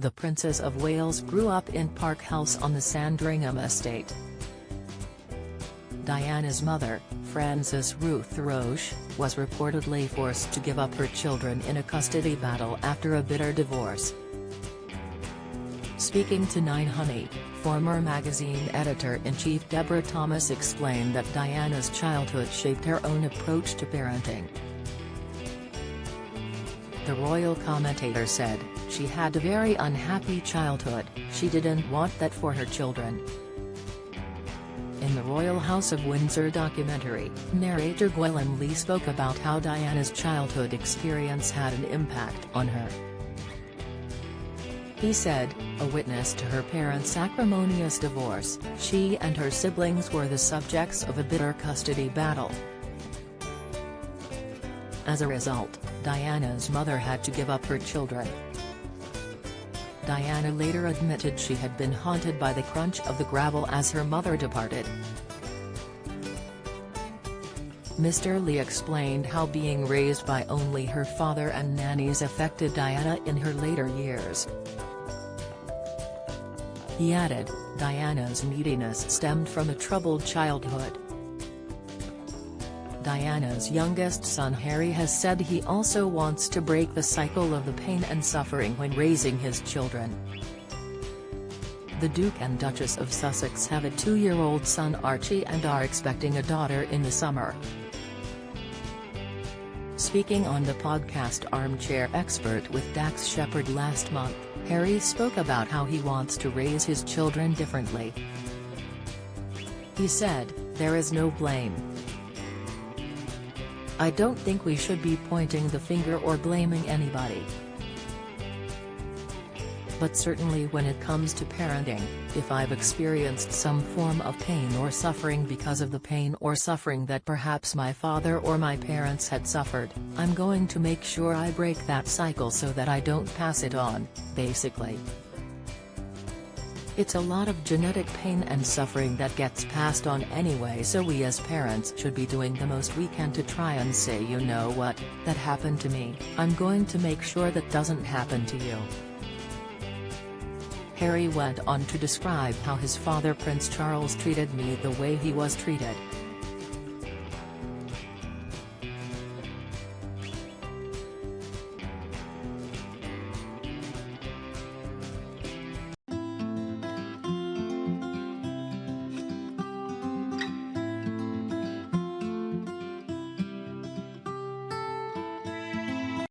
The Princess of Wales grew up in Park House on the Sandringham estate. Diana's mother, Frances Ruth Roche, was reportedly forced to give up her children in a custody battle after a bitter divorce. Speaking to 9Honey, former magazine editor-in-chief Deborah Thomas explained that Diana's childhood shaped her own approach to parenting. The royal commentator said, "She had a very unhappy childhood, she didn't want that for her children." In the Royal House of Windsor documentary, narrator Gwilym Lee spoke about how Diana's childhood experience had an impact on her. He said, a witness to her parents' acrimonious divorce, she and her siblings were the subjects of a bitter custody battle. As a result, Diana's mother had to give up her children. Diana later admitted she had been haunted by the crunch of the gravel as her mother departed. Mr. Lee explained how being raised by only her father and nannies affected Diana in her later years. He added, Diana's neediness stemmed from a troubled childhood. Diana's youngest son Harry has said he also wants to break the cycle of the pain and suffering when raising his children. The Duke and Duchess of Sussex have a 2-year-old son Archie and are expecting a daughter in the summer. Speaking on the podcast Armchair Expert with Dax Shepard last month, Harry spoke about how he wants to raise his children differently. He said, "There is no blame. I don't think we should be pointing the finger or blaming anybody. But certainly when it comes to parenting, if I've experienced some form of pain or suffering because of the pain or suffering that perhaps my father or my parents had suffered, I'm going to make sure I break that cycle so that I don't pass it on, basically. It's a lot of genetic pain and suffering that gets passed on anyway, so we as parents should be doing the most we can to try and say, you know what, that happened to me, I'm going to make sure that doesn't happen to you." Harry went on to describe how his father Prince Charles treated me the way he was treated.